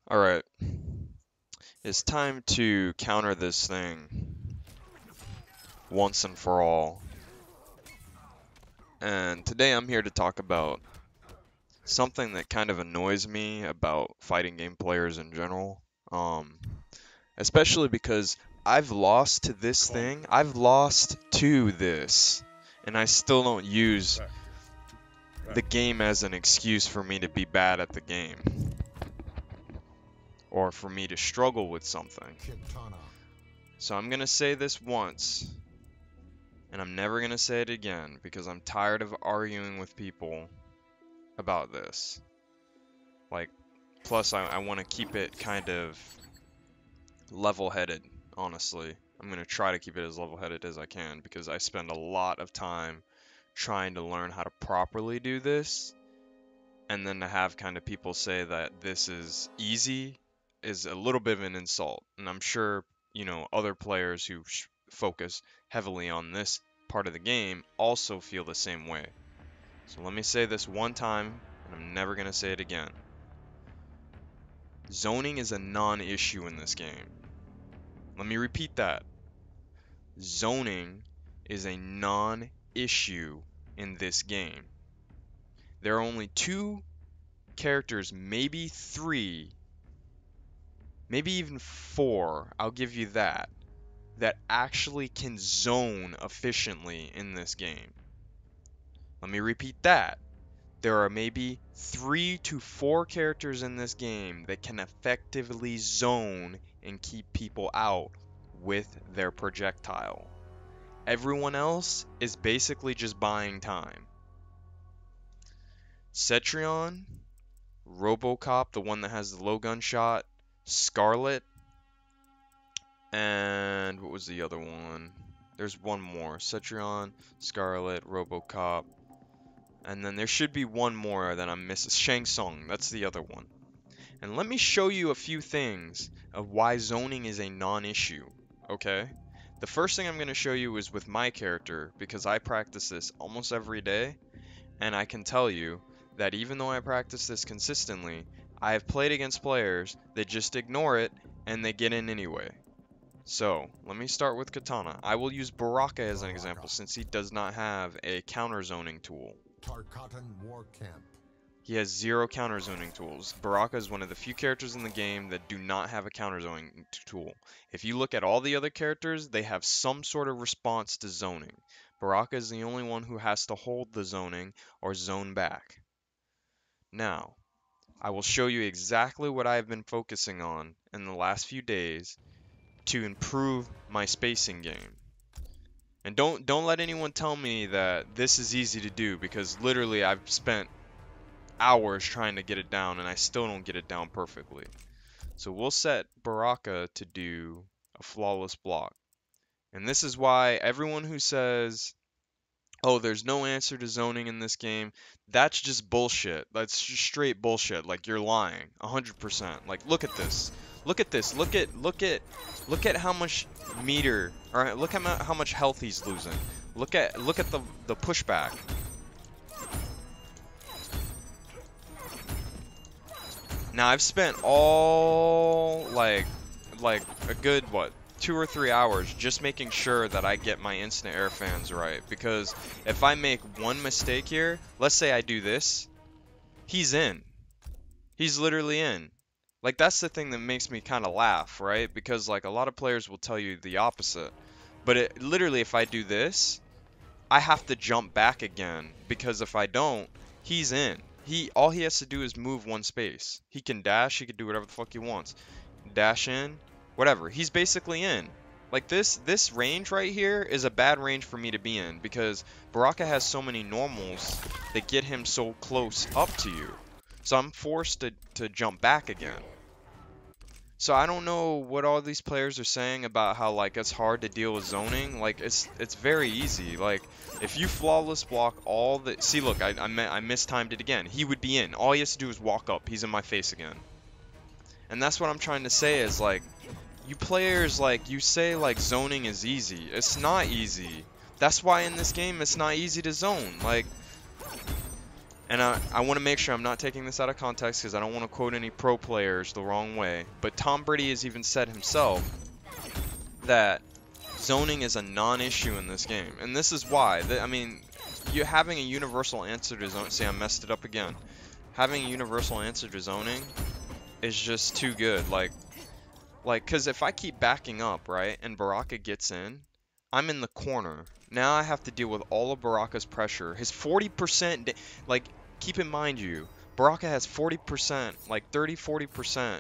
Alright, it's time to counter this thing once and for all. And today I'm here to talk about something that kind of annoys me about fighting game players in general. Especially because I've lost to this thing, I've lost to this, and I still don't use the game as an excuse for me to be bad at the game. Or for me to struggle with something. So I'm gonna say this once, and I'm never gonna say it again because I'm tired of arguing with people about this. Like, plus I want to keep it kind of level-headed, honestly. I'm gonna try to keep it as level-headed as I can because I spend a lot of time trying to learn how to properly do this, and then to have kind of people say that this is easy is a little bit of an insult. And I'm sure, other players who focus heavily on this part of the game also feel the same way. So let me say this one time, and I'm never going to say it again. Zoning is a non-issue in this game. Let me repeat that. Zoning is a non-issue in this game. There are only 2 characters, maybe 3, maybe even 4, I'll give you that actually can zone efficiently in this game. Let me repeat that. There are maybe 3 to 4 characters in this game that can effectively zone and keep people out with their projectile. Everyone else is basically just buying time. Cetrion, RoboCop, the one that has the low gunshot, Scarlet, and what was the other one? There's one more. Cetrion, Scarlet, RoboCop, and then there should be one more that I'm missing. Shang, that's the other one. And let me show you a few things of why zoning is a non-issue, okay? The first thing I'm going to show you is with my character, because I practice this almost every day, and I can tell you that even though I practice this consistently, I have played against players that just ignore it and they get in anyway. So, let me start with Katana. I will use Baraka as an example since he does not have a counter zoning tool. He has 0 counter zoning tools. Baraka is one of the few characters in the game that do not have a counter zoning tool. If you look at all the other characters, they have some sort of response to zoning. Baraka is the only one who has to hold the zoning or zone back. Now, I will show you exactly what I have been focusing on in the last few days to improve my spacing game. And don't let anyone tell me that this is easy to do, because literally I've spent hours trying to get it down and I still don't get it down perfectly. So we'll set Baraka to do a flawless block. And this is why everyone who says, oh, there's no answer to zoning in this game, that's just bullshit. That's just straight bullshit. Like, you're lying 100%. Like, look at this. Look at this. Look at how much meter, or look at how much health he's losing. Look at the pushback. Now I've spent all like a good 2 or 3 hours just making sure that I get my instant air fans right, because if I make one mistake here, let's say I do this, he's in. He's literally in. Like, that's the thing that makes me kind of laugh, right? Because like a lot of players will tell you the opposite. But literally, if I do this, I have to jump back again, because if I don't, he's in. All he has to do is move one space. He can dash, he can do whatever the fuck he wants. Dash in, whatever. He's basically in. Like, this range right here is a bad range for me to be in, because Baraka has so many normals that get him so close up to you. So I'm forced to jump back again. So I don't know what all these players are saying about how, like, it's hard to deal with zoning. Like, it's very easy. Like, if you flawless block all the... See, look, I mistimed it again. He would be in. All he has to do is walk up. He's in my face again. And that's what I'm trying to say is, like, you players, like, you say, like, zoning is easy. It's not easy. That's why in this game it's not easy to zone. Like, And I want to make sure I'm not taking this out of context because I don't want to quote any pro players the wrong way. But Tom Brady has even said himself that zoning is a non-issue in this game. And this is why. I mean, you having a universal answer to zoning. See, I messed it up again. Having a universal answer to zoning is just too good. Like, because if I keep backing up, right, and Baraka gets in, I'm in the corner. Now I have to deal with all of Baraka's pressure. His 40%, like, keep in mind Baraka has 40%, like 30, 40%,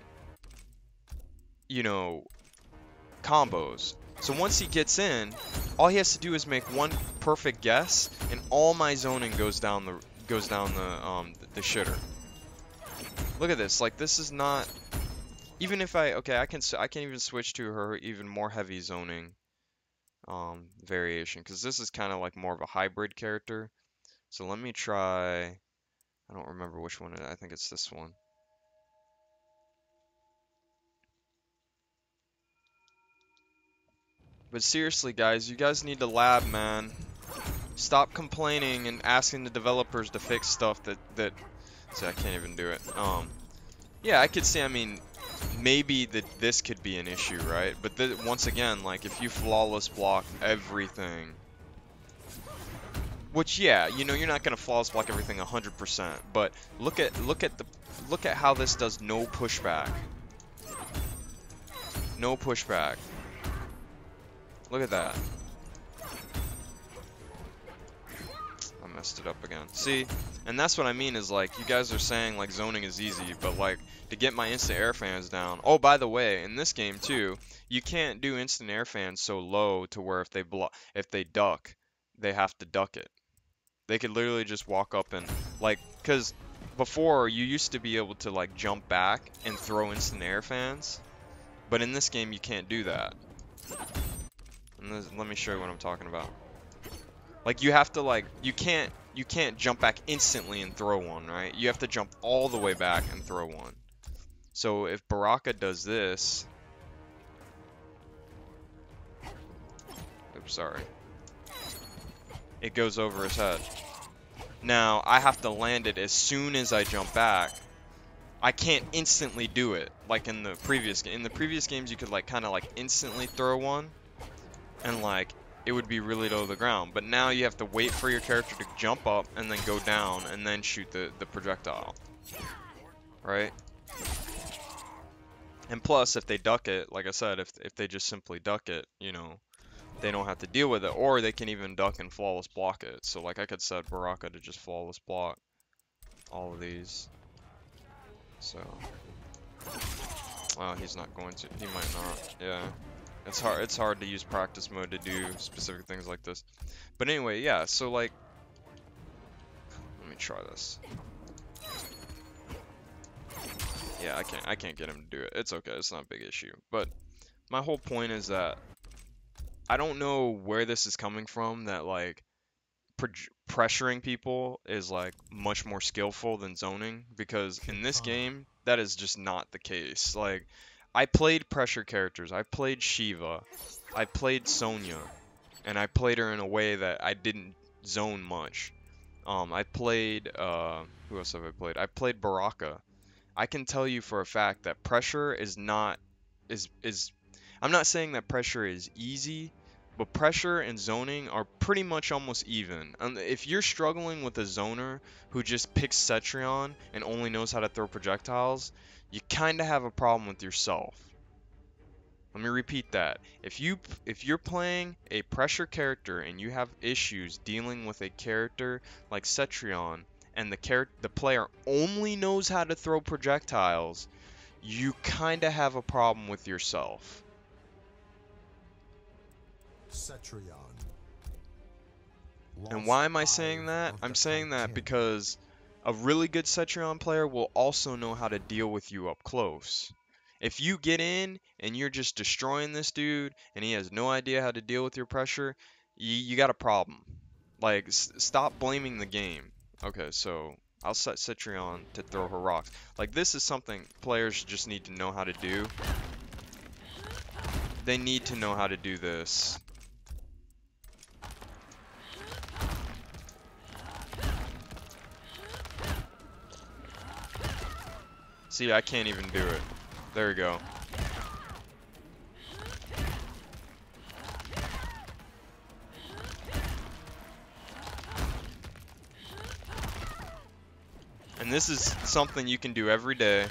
you know, combos. So once he gets in, all he has to do is make one perfect guess, and all my zoning goes down the shitter. Look at this. Like, this is not. Even if I can even switch to her even more heavy zoning variation, because this is kind of like more of a hybrid character. So let me try. I don't remember which one. I think it's this one. But seriously, guys, you guys need to lab, man. Stop complaining and asking the developers to fix stuff that. See, I can't even do it. Yeah, I could see. I mean, maybe this could be an issue, right? But once again, like, if you flawless block everything, which, yeah, you know, you're not gonna flawless block everything 100%, but look at how this does no pushback. No pushback. Look at that. I messed it up again. See? And that's what I mean is, like, you guys are saying, like, zoning is easy, but, like, to get my instant air fans down. Oh, by the way, in this game, too, you can't do instant air fans so low to where if they duck, they have to duck it. They could literally just walk up and, like, because before, you used to be able to, like, jump back and throw instant air fans, but in this game, you can't do that. And let me show you what I'm talking about. Like, you have to, like, you can't jump back instantly and throw one, right? You have to jump all the way back and throw one. So if Baraka does this, oops, sorry, it goes over his head. Now I have to land it as soon as I jump back. I can't instantly do it like in the previous game. In the previous games, you could, like, kind of, like, instantly throw one, and, like, it would be really low to the ground. But now you have to wait for your character to jump up and then go down and then shoot the projectile. Right? And plus, if they duck it, like I said, if they just simply duck it, you know, they don't have to deal with it. Or they can even duck and flawless block it. So, like, I could set Baraka to just flawless block all of these. So, well, he's not going to. He might not. Yeah. It's hard to use practice mode to do specific things like this. But anyway, yeah, so, like, let me try this. Yeah, I can't get him to do it. It's okay, it's not a big issue. But my whole point is that I don't know where this is coming from, that, like, pressuring people is, like, much more skillful than zoning, because in this game that is just not the case. Like, I played pressure characters. I played Shiva. I played Sonya, and I played her in a way that I didn't zone much. I played who else have I played? I played Baraka. I can tell you for a fact that pressure is not I'm not saying that pressure is easy, but pressure and zoning are pretty much almost even. If you're struggling with a zoner who just picks Cetrion and only knows how to throw projectiles, you kind of have a problem with yourself. Let me repeat that. If you're playing a pressure character and you have issues dealing with a character like Cetrion, and the player only knows how to throw projectiles, you kind of have a problem with yourself. Cetrion. And why am I saying that? I'm saying that because a really good Cetrion player will also know how to deal with you up close. If you get in and you're just destroying this dude and he has no idea how to deal with your pressure, you got a problem. Like, stop blaming the game. Okay, so I'll set Cetrion to throw her rocks. Like, this is something players just need to know how to do. They need to know how to do this. See, I can't even do it. There we go. And this is something you can do every day.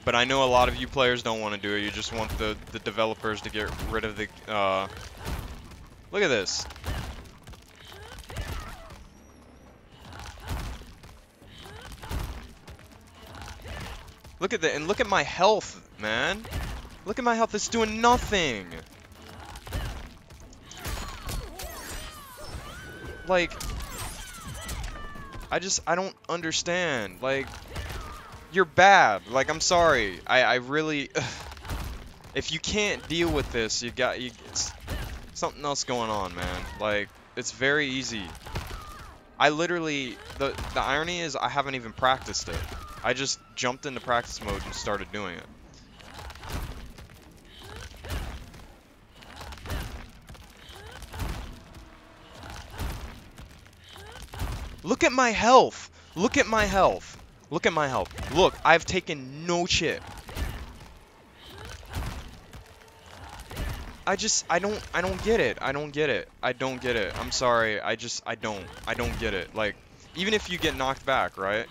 But I know a lot of you players don't want to do it. You just want the developers to get rid of the... Look at this. Look at that, and look at my health, man. Look at my health, it's doing nothing. Like, I don't understand. Like, you're bad. Like, I'm sorry. I really, if you can't deal with this, it's something else going on, man. Like, it's very easy. I literally, the irony is I haven't even practiced it. I just jumped into practice mode and started doing it. Look at my health. Look at my health. Look at my health. Look, I've taken no shit. I don't get it. I don't get it. I don't get it. I'm sorry. I don't get it. Like, even if you get knocked back, right?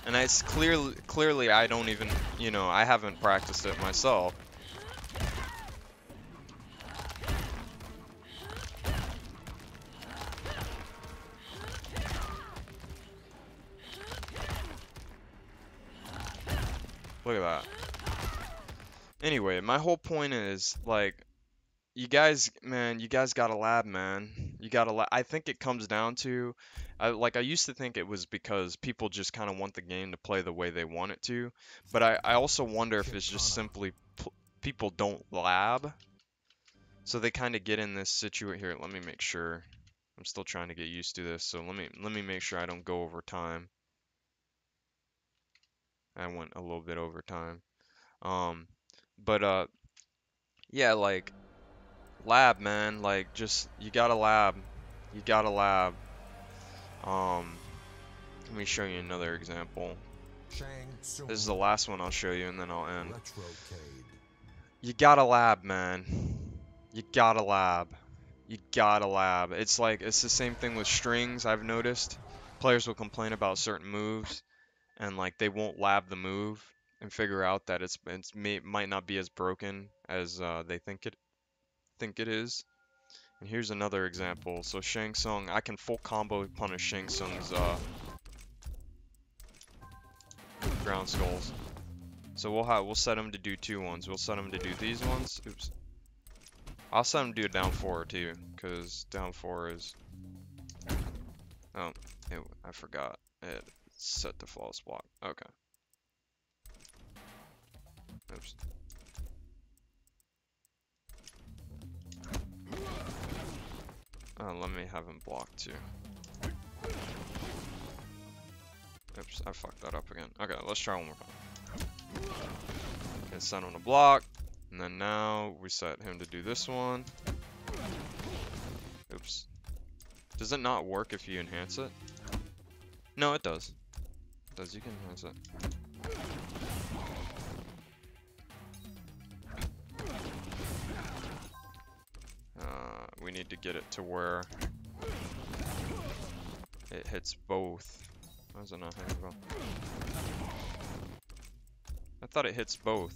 And it's clearly I don't even, you know, I haven't practiced it myself. Look at that. Anyway, my whole point is, like, you guys, man, you guys got a lab, man. You got a lab. I think it comes down to, I used to think it was because people just kind of want the game to play the way they want it to. But I also wonder if it's just simply people don't lab. So they kind of get in this situation here. Let me make sure. I'm still trying to get used to this. So let me make sure I don't go over time. I went a little bit over time. Yeah, like, lab, man. Like, just, you gotta lab. You gotta lab. Let me show you another example. This is the last one I'll show you, and then I'll end. You gotta lab, man. You gotta lab. You gotta lab. It's like, it's the same thing with strings, I've noticed. Players will complain about certain moves, and like, they won't lab the move and figure out that it might not be as broken as they think it is. And here's another example. So Shang Tsung, I can full combo punish Shang Tsung's ground skulls. So we'll set him to do two ones. We'll set him to do these ones. Oops. I'll set him to do a down 4 too, because down 4 is, oh, I forgot. It's set to flawless block. Okay. Oops. Let me have him block too. Oops, I fucked that up again. Okay, let's try one more time. Okay, set him to block. And then now we set him to do this one. Oops. Does it not work if you enhance it? No, it does. It does, you can enhance it. We need to get it to where it hits both. Why is it not hitting both? I thought it hits both.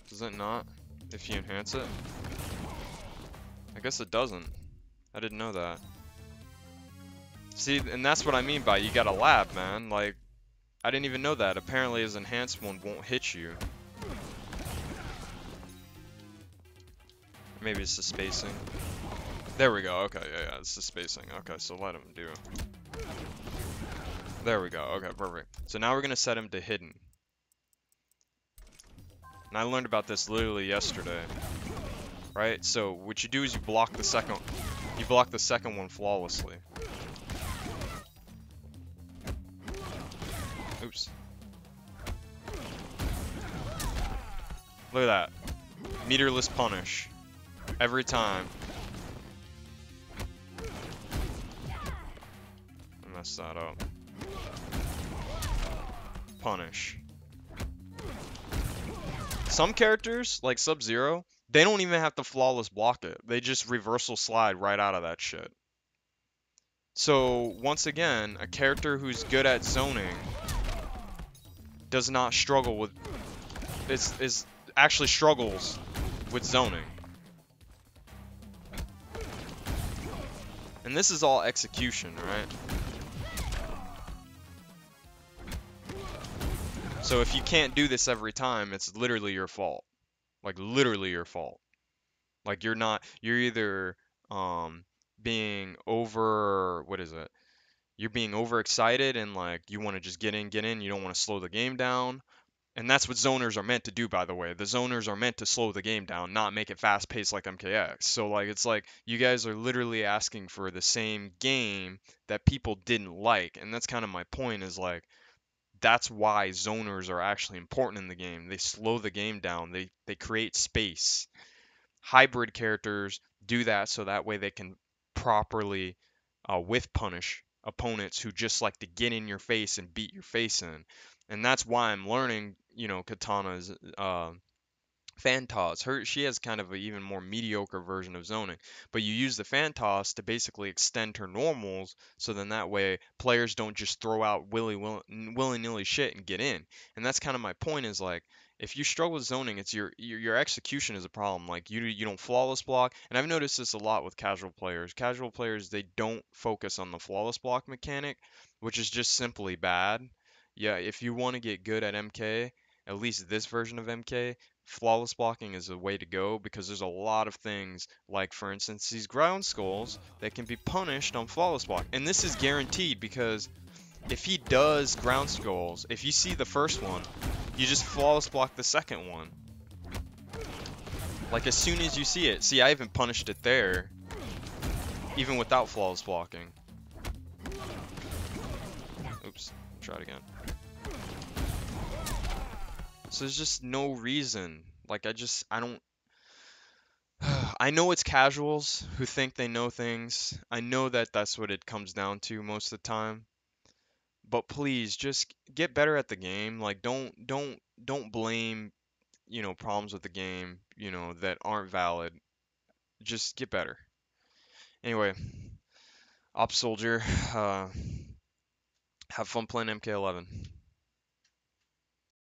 Does it not? If you enhance it? I guess it doesn't. I didn't know that. See, and that's what I mean by you got a lab, man. Like, I didn't even know that. Apparently his enhanced one won't hit you. Maybe it's the spacing. There we go. Okay, yeah, it's the spacing. Okay, so let him do. There we go. Okay, perfect. So now we're gonna set him to hidden. And I learned about this literally yesterday. Right? So what you do is you block the second one flawlessly. Oops. Look at that. Meterless punish. Every time. mess that up. Punish. Some characters, like Sub-Zero, they don't even have to flawless block it. They just reversal slide right out of that shit. So, once again, a character who's good at zoning does not struggle with, is actually struggles with zoning. And this is all execution, right? So if you can't do this every time, it's literally your fault. Like literally your fault. Like you're either being over, what is it? You're being overexcited and like you want to just get in, you don't want to slow the game down. And that's what zoners are meant to do, by the way. The zoners are meant to slow the game down, not make it fast paced like MKX. So like it's like you guys are literally asking for the same game that people didn't like. And that's kind of my point is like that's why zoners are actually important in the game. They slow the game down. They create space. Hybrid characters do that so that way they can properly with punish opponents who just like to get in your face and beat your face in. And that's why I'm learning, Katana's Phantos. She has kind of an even more mediocre version of zoning, but you use the Phantos to basically extend her normals, so then that way players don't just throw out willy-nilly shit and get in. And that's kind of my point is like if you struggle with zoning, it's your execution is a problem. Like you don't flawless block, and I've noticed this a lot with casual players. Casual players they don't focus on the flawless block mechanic, which is just simply bad. Yeah, if you want to get good at MK, at least this version of MK, flawless blocking is the way to go because there's a lot of things like for instance these ground skulls that can be punished on flawless block, and this is guaranteed because if he does ground skulls, if you see the first one you just flawless block the second one like as soon as you see it. See, I even punished it there even without flawless blocking. Oops, try it again. So there's just no reason. Like I don't I know it's casuals who think they know things. I know that that's what it comes down to most of the time. But please just get better at the game. Like don't blame, problems with the game, that aren't valid. Just get better. Anyway, Op Soldier, have fun playing MK11.